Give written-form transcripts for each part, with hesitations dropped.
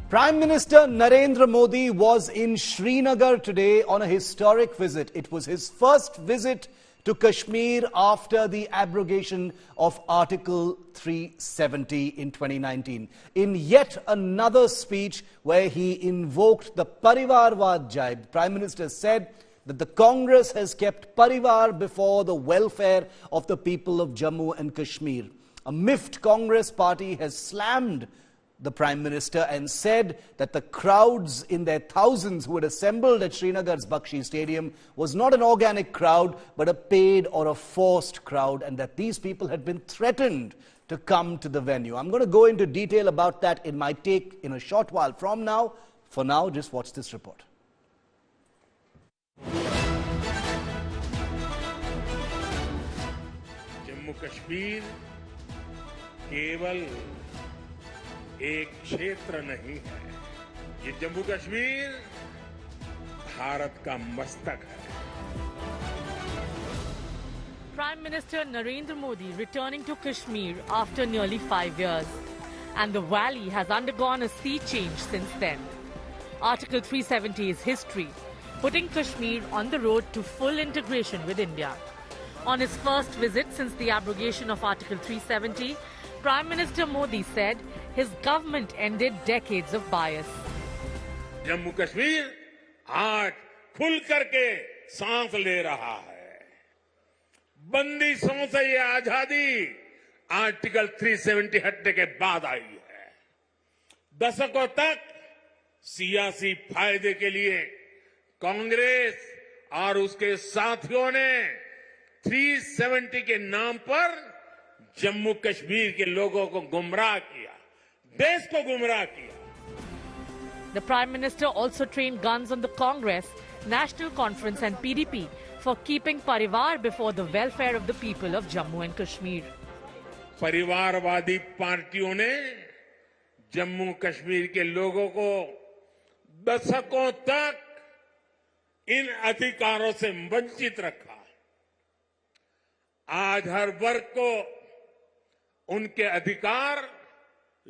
Prime Minister Narendra Modi was in Srinagar today on a historic visit. It was his first visit to Kashmir after the abrogation of Article 370 in 2019. In yet another speech where he invoked the Parivarvad jibe, the Prime Minister said that the Congress has kept Parivar before the welfare of the people of Jammu and Kashmir. A miffed Congress party has slammed the Prime Minister and said that the crowds in their thousands who had assembled at Srinagar's Bakshi Stadium was not an organic crowd but a paid or a forced crowd, and that these people had been threatened to come to the venue. I'm going to go into detail about that in my take in a short while from now. For now, just watch this report. Jammu Kashmir केवल एक क्षेत्र नहीं है, ये जम्मू कश्मीर भारत का मस्तक है। Prime Minister Narendra Modi returning to Kashmir after nearly 5 years, and the valley has undergone a sea change since then. Article 370 is history, putting Kashmir on the road to full integration with India. On his first visit since the abrogation of Article 370, Prime Minister Modi said his government ended decades of bias. Jammu Kashmir आज खुल करके सांस ले रहा है। बंदिशों से ये आजादी आर्टिकल 370 हटने के बाद आई है। दशकों तक सियासी फायदे के लिए कांग्रेस और उसके साथियों ने 370 के नाम पर जम्मू कश्मीर के लोगों को गुमराह किया, देश को गुमराह किया। The Prime Minister also trained guns on the Congress, National Conference and PDP for keeping Parivar before the welfare of the people of Jammu and Kashmir. परिवारवादी पार्टियों ने जम्मू कश्मीर के लोगों को दशकों तक इन अधिकारों से वंचित रखा। आज हर वर्ग को उनके अधिकार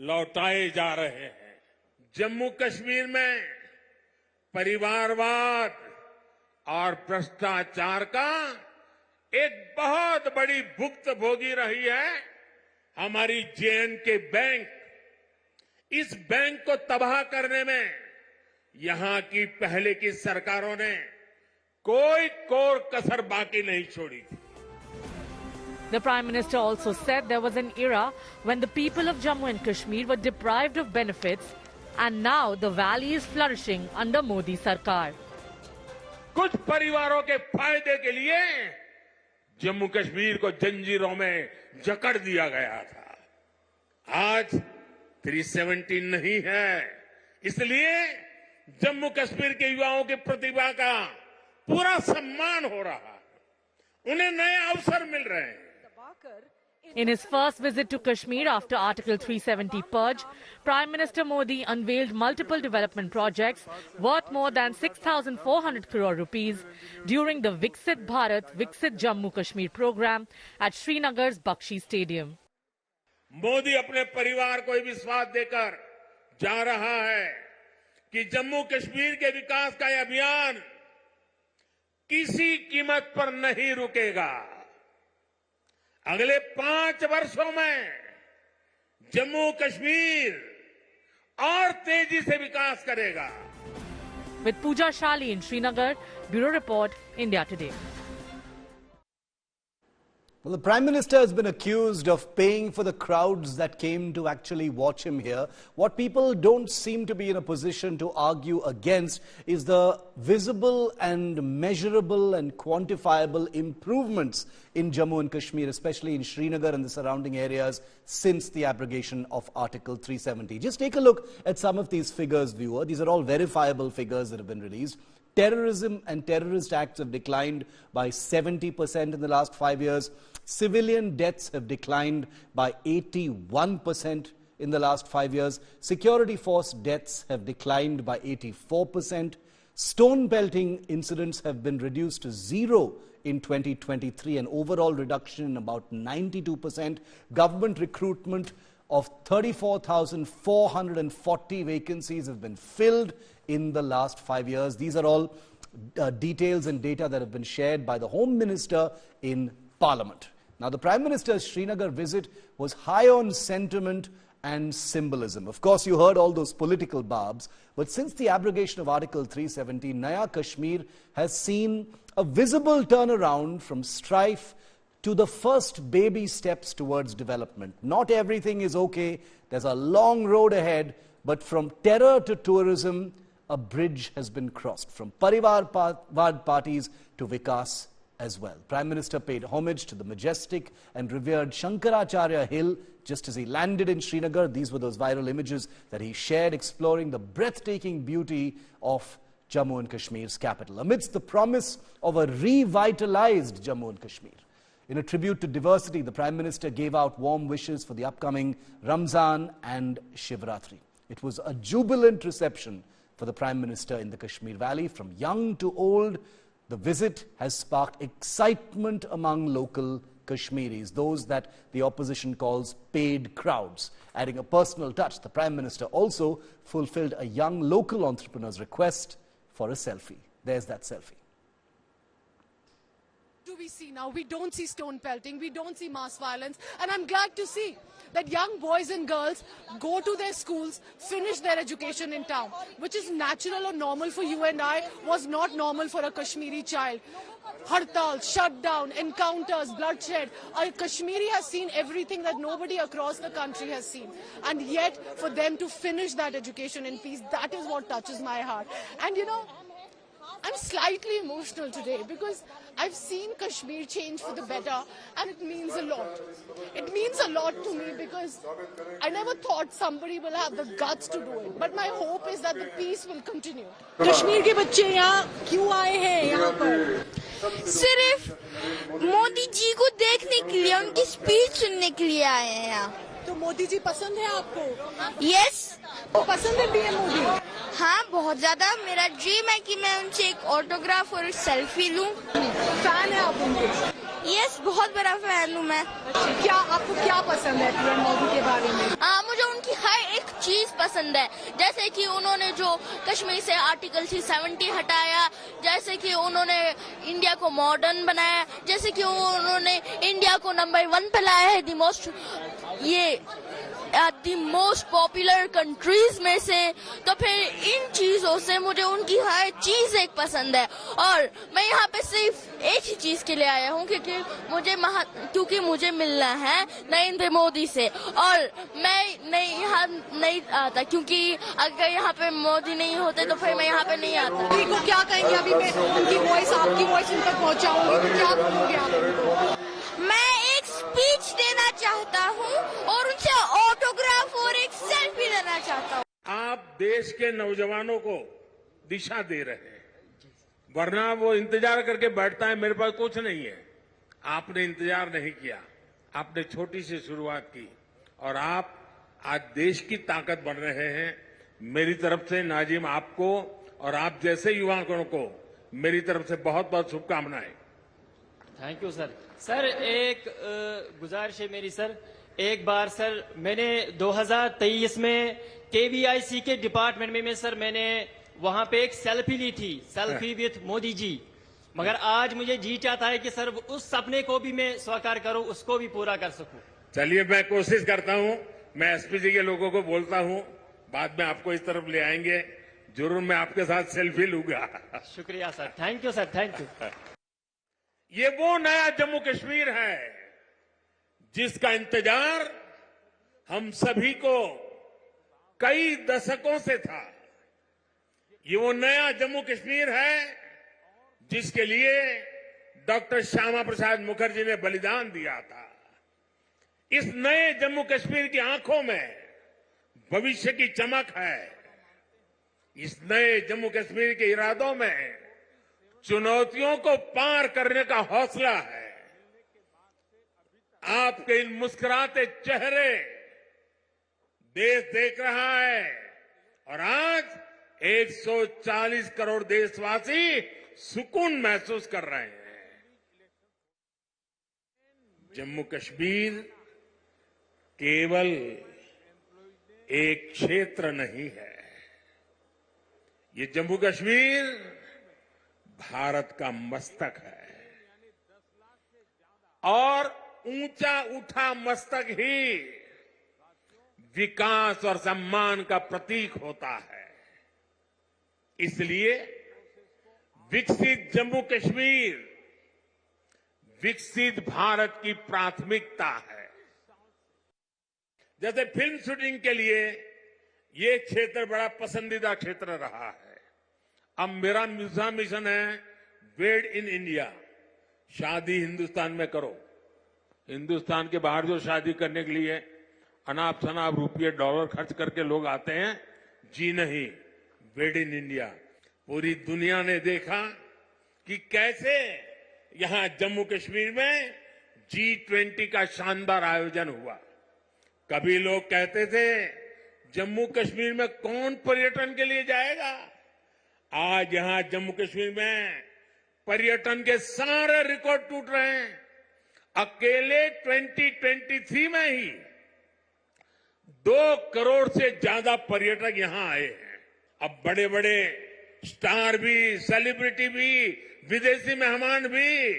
लौटाए जा रहे हैं। जम्मू कश्मीर में परिवारवाद और भ्रष्टाचार का एक बहुत बड़ी भुक्तभोगी रही है हमारी जे.एंड.के बैंक। इस बैंक को तबाह करने में यहां की पहले की सरकारों ने कोई कोर कसर बाकी नहीं छोड़ी थी। The Prime Minister also said there was an era when the people of Jammu and Kashmir were deprived of benefits, and now the valley is flourishing under Modi Sarkar. कुछ परिवारों के फायदे के लिए जम्मू कश्मीर को जंजीरों में जकड़ दिया गया था। आज 370 नहीं है, इसलिए जम्मू कश्मीर के युवाओं की प्रतिभा का पूरा सम्मान हो रहा है, उन्हें नए अवसर मिल रहे हैं। In his first visit to Kashmir after Article 370 purge, Prime Minister Modi unveiled multiple development projects worth more than 6,400 crore rupees during the Viksit Bharat, Viksit Jammu Kashmir program at Srinagar's Bakshi Stadium. Modi अपने परिवार को विश्वास देकर जा रहा है कि जम्मू कश्मीर के विकास का यह अभियान किसी कीमत पर नहीं रुकेगा। अगले 5 वर्षों में जम्मू कश्मीर और तेजी से विकास करेगा। With Pooja Shali in Srinagar, Bureau Report, India Today. Well, the Prime Minister has been accused of paying for the crowds that came to actually watch him here. What people don't seem to be in a position to argue against is the visible and measurable and quantifiable improvements in Jammu and Kashmir, especially in Srinagar and the surrounding areas since the abrogation of Article 370. Just take a look at some of these figures, viewer. These are all verifiable figures that have been released. Terrorism and terrorist acts have declined by 70% in the last 5 years. Civilian deaths have declined by 81% in the last 5 years. Security force deaths have declined by 84%. Stone pelting incidents have been reduced to 0 in 2023, an overall reduction in about 92%. Government recruitment of 34,440 vacancies have been filled in the last 5 years. These are all details and data that have been shared by the Home Minister in Parliament. Now, the Prime Minister's Srinagar visit was high on sentiment and symbolism. Of course, you heard all those political barbs, but since the abrogation of Article 370, Naya Kashmir has seen a visible turnaround from strife to the first baby steps towards development. Not everything is okay. There's a long road ahead, but from terror to tourism, a bridge has been crossed. From Parivarvad parties to Vikas as well. Prime Minister paid homage to the majestic and revered Shankaracharya Hill just as he landed in Srinagar. These were those viral images that he shared exploring the breathtaking beauty of Jammu and Kashmir's capital, amidst the promise of a revitalized Jammu and Kashmir. In a tribute to diversity, the Prime Minister gave out warm wishes for the upcoming Ramzan and Shivratri. It was a jubilant reception for the Prime Minister in the Kashmir Valley. From young to old, the visit has sparked excitement among local Kashmiris, those that the opposition calls paid crowds. Adding a personal touch, the Prime Minister also fulfilled a young local entrepreneur's request for a selfie. There's that selfie. Do we see now? We don't see stone pelting, we don't see mass violence, and I'm glad to see that young boys and girls go to their schools, finish their education in town, which is natural or normal for you and I, was not normal for a Kashmiri child. Hartal, shutdown, encounters, bloodshed. A Kashmiri has seen everything that nobody across the country has seen. And yet, for them to finish that education in peace, that is what touches my heart. And you know, I'm slightly emotional today because I've seen Kashmir change for the better, and it means a lot. It means a lot to me because I never thought somebody will have the guts to do it. But my hope is that the peace will continue. Kashmir के बच्चे यहाँ क्यों आए हैं यहाँ पर? सिर्फ मोदी जी को देखने के लिए, उनकी स्पीच सुनने के लिए आए हैं यहाँ। तो मोदी जी पसंद है आपको? यस। पसंद है पीएम मोदी? हाँ, बहुत ज्यादा। मेरा ड्रीम है कि मैं उनसे एक ऑटोग्राफ और सेल्फी लूं। फैन है आप उनके? यस, बहुत बड़ा फैन हूँ मैं। क्या आपको क्या पसंद है पीएम मोदी के बारे में? मुझे उनकी हर एक चीज पसंद है, जैसे कि उन्होंने जो कश्मीर से आर्टिकल 370 हटाया, जैसे कि उन्होंने इंडिया को मॉडर्न बनाया, जैसे कि उन्होंने इंडिया को नंबर 1 पे लाया है दी मोस्ट पॉपुलर कंट्रीज में से। तो फिर इन चीजों से मुझे उनकी हर चीज एक पसंद है, और मैं यहाँ पे सिर्फ एक ही चीज के लिए आया हूँ क्योंकि मुझे मिलना है नरेंद्र मोदी से। और मैं यहाँ नहीं आता क्योंकि अगर यहाँ पे मोदी नहीं होते तो फिर मैं यहाँ पे नहीं आता। को क्या कहेंगे? अभी मैं उनकी वॉइस, आपकी वॉइस उन तक पहुँचाऊंगी तो क्या बोलोगे आप उनको? मैं एक स्पीच देना चाहता हूँ और उनसे ऑटोग्राफ और एक सेल्फी लेना चाहता हूँ। आप देश के नौजवानों को दिशा दे रहे हैं, वरना वो इंतजार करके बैठता है मेरे पास कुछ नहीं है। आपने इंतजार नहीं किया, आपने छोटी सी शुरुआत की और आप आज देश की ताकत बन रहे हैं। मेरी तरफ से नाजिम आपको और आप जैसे युवाओं को मेरी तरफ से बहुत बहुत शुभकामनाएं। Thank you sir. सर, एक गुजारिश है मेरी सर, एक बार सर मैंने 2023 में KVIC के डिपार्टमेंट में सर मैंने वहां पे एक सेल्फी ली थी, सेल्फी विथ मोदी जी, मगर आज मुझे जी चाहता है कि सर उस सपने को भी मैं साकार करूं, उसको भी पूरा कर सकूं। चलिए, मैं कोशिश करता हूं। मैं एसपी जी के लोगों को बोलता हूं, बाद में आपको इस तरफ ले आएंगे, जरूर मैं आपके साथ सेल्फी लूंगा। शुक्रिया sir, thank you sir, thank you. ये वो नया जम्मू कश्मीर है जिसका इंतजार हम सभी को कई दशकों से था। ये वो नया जम्मू कश्मीर है जिसके लिए डॉक्टर श्यामा प्रसाद मुखर्जी ने बलिदान दिया था। इस नए जम्मू कश्मीर की आंखों में भविष्य की चमक है। इस नए जम्मू कश्मीर के इरादों में चुनौतियों को पार करने का हौसला है। आपके इन मुस्कुराते चेहरे देश देख रहा है और आज 140 करोड़ देशवासी सुकून महसूस कर रहे हैं। जम्मू कश्मीर केवल एक क्षेत्र नहीं है। ये जम्मू कश्मीर भारत का मस्तक है और ऊंचा उठा मस्तक ही विकास और सम्मान का प्रतीक होता है। इसलिए विकसित जम्मू कश्मीर विकसित भारत की प्राथमिकता है। जैसे फिल्म शूटिंग के लिए ये क्षेत्र बड़ा पसंदीदा क्षेत्र रहा है। अब मेरा दूसरा मिशन है मेड इन इंडिया। शादी हिंदुस्तान में करो। हिंदुस्तान के बाहर जो शादी करने के लिए अनाप शनाप रुपये डॉलर खर्च करके लोग आते हैं, जी नहीं, मेड इन इंडिया। पूरी दुनिया ने देखा कि कैसे यहां जम्मू कश्मीर में G20 का शानदार आयोजन हुआ। कभी लोग कहते थे जम्मू कश्मीर में कौन पर्यटन के लिए जाएगा। आज यहां जम्मू कश्मीर में पर्यटन के सारे रिकॉर्ड टूट रहे हैं। अकेले 2023 में ही 2 करोड़ से ज्यादा पर्यटक यहां आए हैं। अब बड़े बड़े स्टार भी, सेलिब्रिटी भी, विदेशी मेहमान भी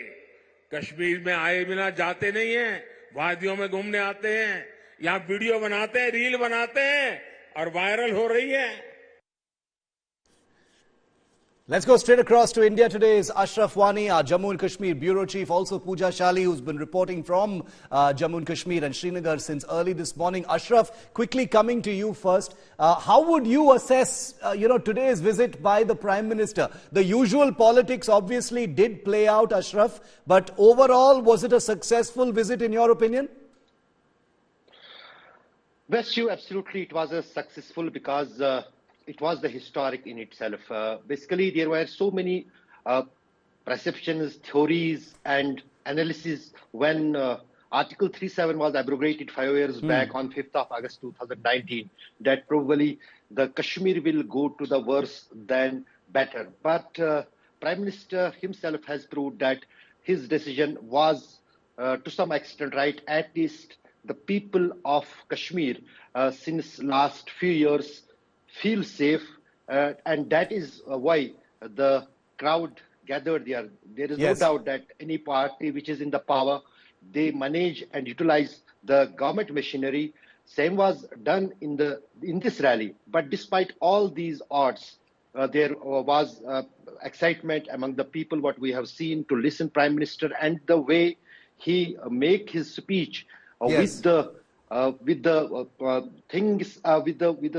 कश्मीर में आए बिना जाते नहीं हैं। वादियों में घूमने आते हैं, यहां वीडियो बनाते हैं, रील बनाते हैं और वायरल हो रही है। Let's go straight across to India. Today is Ashraf Wani, our Jammu and Kashmir Bureau Chief, also Pooja Shali, who's been reporting from Jammu and Kashmir and Srinagar since early this morning. Ashraf, quickly coming to you first, how would you assess, today's visit by the Prime Minister? The usual politics obviously did play out, Ashraf, but overall, was it a successful visit in your opinion? Well, Shiv, absolutely, it was a successful because it was the historic in itself. Basically, there were so many perceptions, theories, and analysis when Article 37 was abrogated 5 years back on 5th of August 2019, that probably the Kashmir will go to the worse than better. But Prime Minister himself has proved that his decision was to some extent right. At least the people of Kashmir since last few years feel safe, and that is why the crowd gathered there. There is no doubt that any party which is in the power, they manage and utilize the government machinery. Same was done in this rally. But despite all these odds, there was excitement among the people. What we have seen to listen Prime Minister and the way he make his speech with the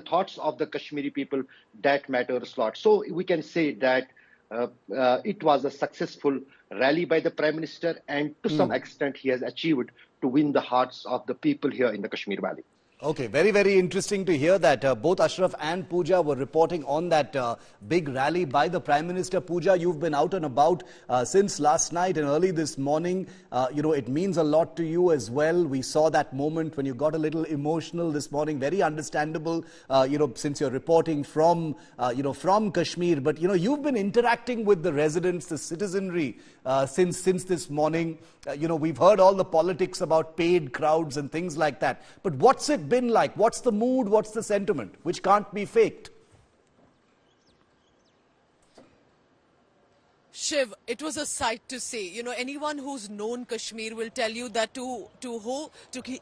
thoughts of the Kashmiri people, that matters a lot. So we can say that it was a successful rally by the Prime Minister, and to some extent he has achieved to win the hearts of the people here in the Kashmir Valley. Okay, very, very interesting to hear that both Ashraf and Pooja were reporting on that big rally by the Prime Minister. Pooja, you've been out and about since last night and early this morning. It means a lot to you as well. We saw that moment when you got a little emotional this morning. Very understandable, since you're reporting from Kashmir. But, you've been interacting with the residents, the citizenry since this morning. We've heard all the politics about paid crowds and things like that. But what's it been like? What's the mood? What's the sentiment? Which can't be faked. Shiv, it was a sight to see. Anyone who's known Kashmir will tell you that to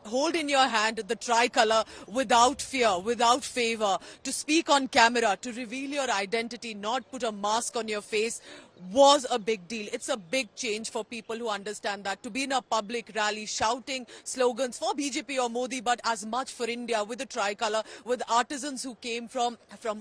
hold in your hand the tricolour without fear, without favour, to speak on camera, to reveal your identity, not put a mask on your face, was a big deal. It's a big change for people who understand that. To be in a public rally shouting slogans for BJP or Modi, but as much for India with the tricolour, with artisans who came from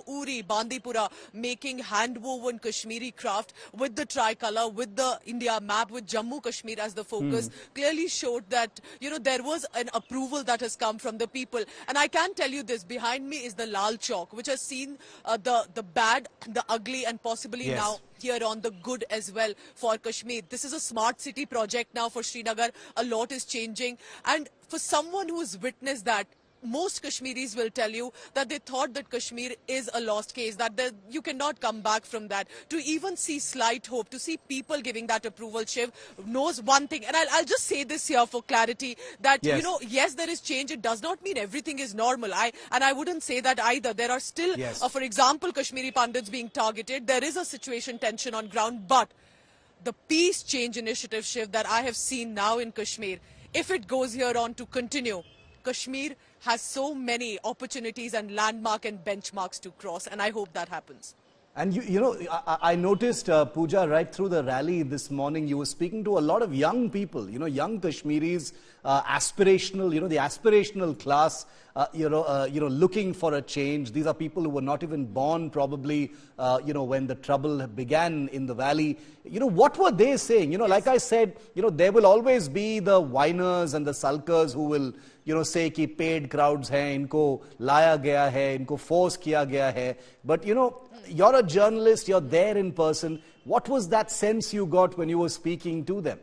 Uri, Bandipura, making hand-woven Kashmiri craft with the tricolour, with the India map, with Jammu Kashmir as the focus, clearly showed that, there was an approval that has come from the people. And I can tell you this, behind me is the Lal Chowk, which has seen the bad, the ugly, and possibly now here on the good as well for Kashmir. This is a smart city project now for Srinagar. A lot is changing. And for someone who's witnessed that, most Kashmiris will tell you that they thought that Kashmir is a lost case, that you cannot come back from that. To even see slight hope, to see people giving that approval, Shiv knows one thing. And I'll just say this here for clarity, that, Yes. you know, yes, there is change. It does not mean everything is normal. I wouldn't say that either. There are still, Yes. for example, Kashmiri Pandits being targeted. There is a situation, tension on ground. But the peace change initiative, Shiv, that I have seen now in Kashmir, if it goes here on to continue, Kashmir has so many opportunities and landmark and benchmarks to cross, and I hope that happens. And you know, I noticed, Pooja, right through the rally this morning, you were speaking to a lot of young people, you know, young Kashmiris, aspirational, you know, the aspirational class, looking for a change. These are people who were not even born probably, when the trouble began in the valley. You know, what were they saying? You know, like I said, you know, there will always be the whiners and the sulkers who will, you know, say कि paid crowds हैं, इनको लाया गया है, इनको force किया गया है. But, you know, you're a journalist, you're there in person. What was that sense you got when you were speaking to them?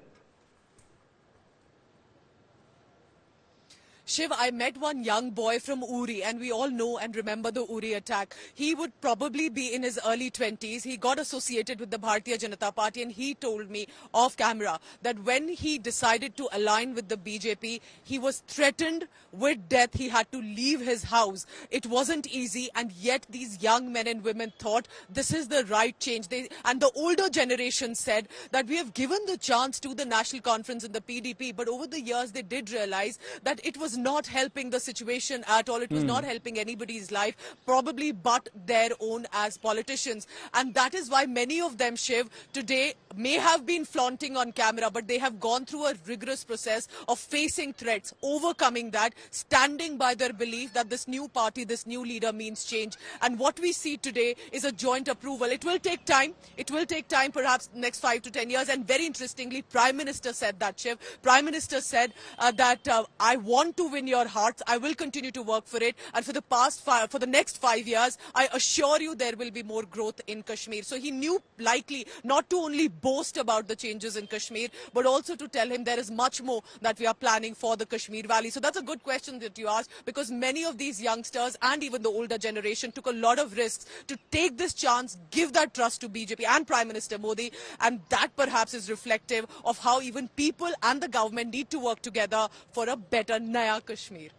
Shiv, I met one young boy from Uri, and we all know and remember the Uri attack. He would probably be in his early 20s. He got associated with the Bharatiya Janata Party, and he told me off camera that when he decided to align with the BJP, he was threatened with death. He had to leave his house. It wasn't easy, and yet these young men and women thought this is the right change. And the older generation said that we have given the chance to the National Conference and the PDP, but over the years they did realize that it was not helping the situation at all. It was not helping anybody's life, probably but their own as politicians. And that is why many of them, Shiv, today may have been flaunting on camera, but they have gone through a rigorous process of facing threats, overcoming that, standing by their belief that this new party, this new leader means change. And what we see today is a joint approval. It will take time. It will take time, perhaps next 5 to 10 years. And very interestingly, Prime Minister said that, Shiv. Prime Minister said that I want to win your hearts. I will continue to work for it. And for the next 5 years, I assure you there will be more growth in Kashmir. So he knew likely not to only boast about the changes in Kashmir, but also to tell him there is much more that we are planning for the Kashmir Valley. So that's a good question that you asked, because many of these youngsters and even the older generation took a lot of risks to take this chance, give that trust to BJP and Prime Minister Modi. And that perhaps is reflective of how even people and the government need to work together for a better Naya Kashmir.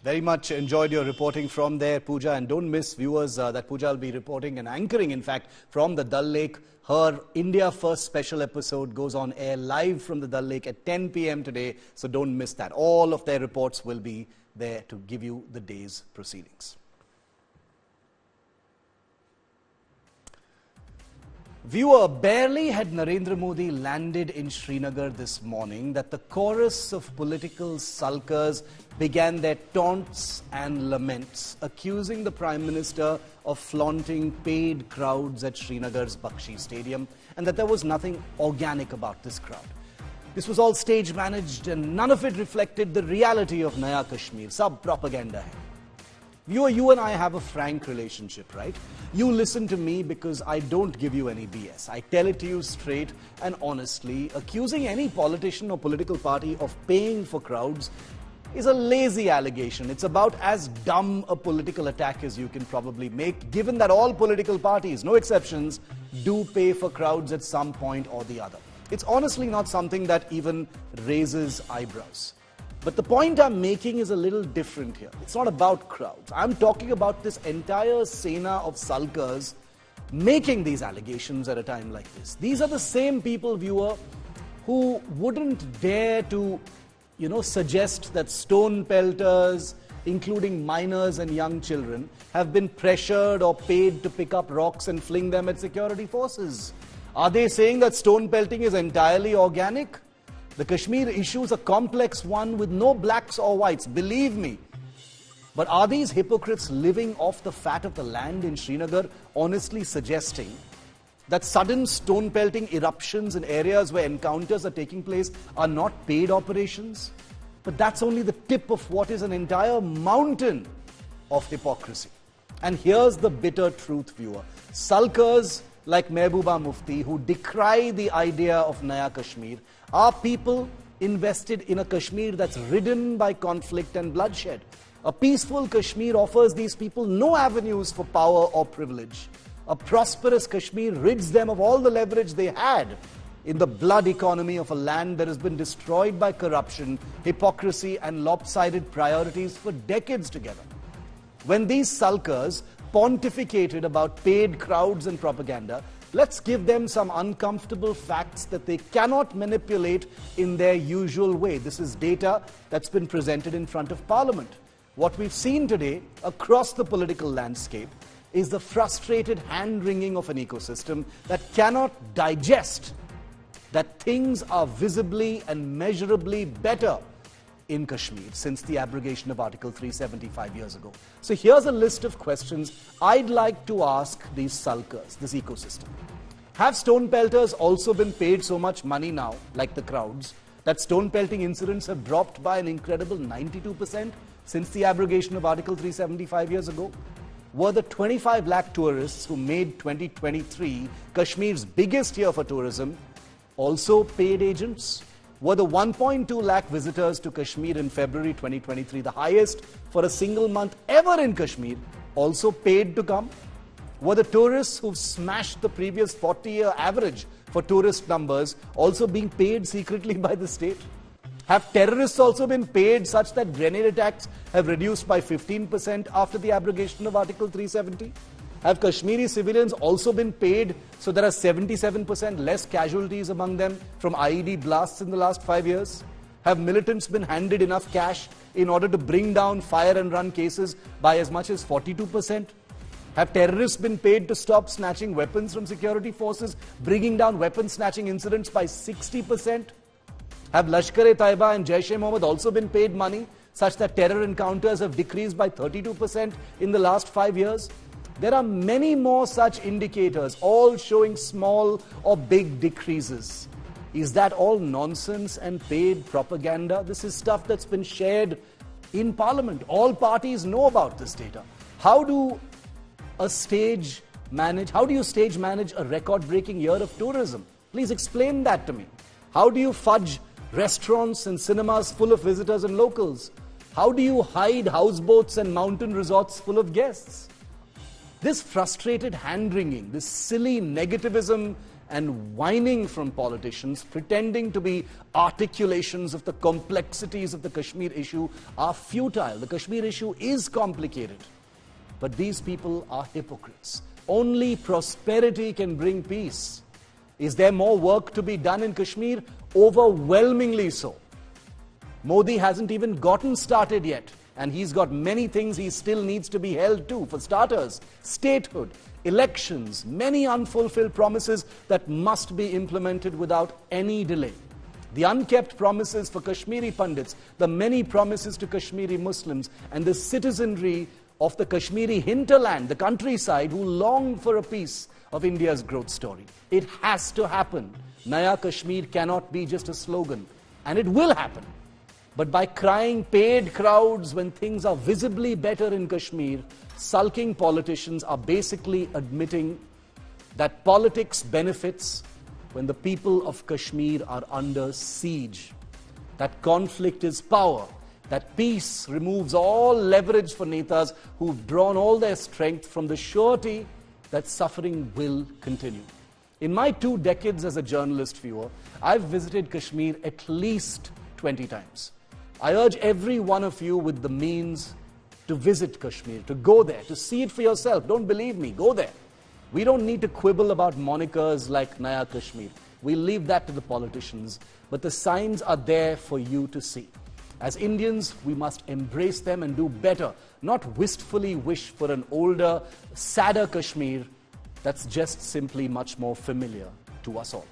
Very much enjoyed your reporting from there, Pooja. And don't miss, viewers, that Pooja will be reporting and anchoring, in fact, from the Dal Lake. Her India First special episode goes on air live from the Dal Lake at 10 p.m. today. So don't miss that. All of their reports will be there to give you the day's proceedings. Viewer, barely had Narendra Modi landed in Srinagar this morning that the chorus of political sulkers began their taunts and laments, accusing the Prime Minister of flaunting paid crowds at Srinagar's Bakshi Stadium, and that there was nothing organic about this crowd. This was all stage managed, and none of it reflected the reality of Naya Kashmir. Sab propaganda hai. Viewer, you and I have a frank relationship, right? You listen to me because I don't give you any BS. I tell it to you straight and honestly. Accusing any politician or political party of paying for crowds is a lazy allegation. It's about as dumb a political attack as you can probably make, given that all political parties, no exceptions, do pay for crowds at some point or the other. It's honestly not something that even raises eyebrows. But the point I'm making is a little different here. It's not about crowds. I'm talking about this entire sena of sulkers making these allegations at a time like this. These are the same people, viewer, who wouldn't dare to, suggest that stone pelters, including minors and young children, have been pressured or paid to pick up rocks and fling them at security forces. Are they saying that stone pelting is entirely organic? The Kashmir issue is a complex one with no blacks or whites, believe me. But are these hypocrites living off the fat of the land in Srinagar honestly suggesting that sudden stone pelting eruptions in areas where encounters are taking place are not paid operations? But that's only the tip of what is an entire mountain of hypocrisy. And here's the bitter truth, viewer. Sulkers like Mehbooba Mufti, who decry the idea of Naya Kashmir, are people invested in a Kashmir that's ridden by conflict and bloodshed. A peaceful Kashmir offers these people no avenues for power or privilege. A prosperous Kashmir rids them of all the leverage they had in the blood economy of a land that has been destroyed by corruption, hypocrisy and lopsided priorities for decades together. When these sulkers pontificated about paid crowds and propaganda, let's give them some uncomfortable facts that they cannot manipulate in their usual way. This is data that's been presented in front of Parliament. What we've seen today across the political landscape is the frustrated hand-wringing of an ecosystem that cannot digest that things are visibly and measurably better in Kashmir since the abrogation of Article 375 years ago. So here's a list of questions I'd like to ask these sulkers, this ecosystem. Have stone pelters also been paid so much money now, like the crowds, that stone pelting incidents have dropped by an incredible 92% since the abrogation of Article 375 years ago? Were the 25 lakh tourists who made 2023 Kashmir's biggest year for tourism also paid agents? Were the 1.2 lakh visitors to Kashmir in February 2023, the highest for a single month ever in Kashmir, also paid to come? Were the tourists who've smashed the previous 40-year average for tourist numbers also being paid secretly by the state? Have terrorists also been paid such that grenade attacks have reduced by 15% after the abrogation of Article 370? Have Kashmiri civilians also been paid so there are 77% less casualties among them from IED blasts in the last 5 years? Have militants been handed enough cash in order to bring down fire and run cases by as much as 42%? Have terrorists been paid to stop snatching weapons from security forces, bringing down weapon snatching incidents by 60%? Have Lashkar-e-Taiba and Jaish-e-Mohammed also been paid money such that terror encounters have decreased by 32% in the last 5 years? There are many more such indicators, all showing small or big decreases. Is that all nonsense and paid propaganda? This is stuff that's been shared in Parliament. All parties know about this data. How do you stage manage a record-breaking year of tourism? Please explain that to me. How do you fudge restaurants and cinemas full of visitors and locals? How do you hide houseboats and mountain resorts full of guests? This frustrated hand-wringing, this silly negativism and whining from politicians pretending to be articulations of the complexities of the Kashmir issue are futile. The Kashmir issue is complicated, but these people are hypocrites. Only prosperity can bring peace. Is there more work to be done in Kashmir? Overwhelmingly so. Modi hasn't even gotten started yet. And he's got many things he still needs to be held to. For starters, statehood, elections, many unfulfilled promises that must be implemented without any delay. The unkept promises for Kashmiri Pandits, the many promises to Kashmiri Muslims, and the citizenry of the Kashmiri hinterland, the countryside, who long for a piece of India's growth story. It has to happen. Naya Kashmir cannot be just a slogan, and it will happen. But by crying paid crowds when things are visibly better in Kashmir, sulking politicians are basically admitting that politics benefits when the people of Kashmir are under siege. That conflict is power. That peace removes all leverage for netas who've drawn all their strength from the surety that suffering will continue. In my 2 decades as a journalist viewer, I've visited Kashmir at least 20 times. I urge every one of you with the means to visit Kashmir, to go there, to see it for yourself. Don't believe me, go there. We don't need to quibble about monikers like Naya Kashmir. We'll leave that to the politicians. But the signs are there for you to see. As Indians, we must embrace them and do better, not wistfully wish for an older, sadder Kashmir that's just simply much more familiar to us all.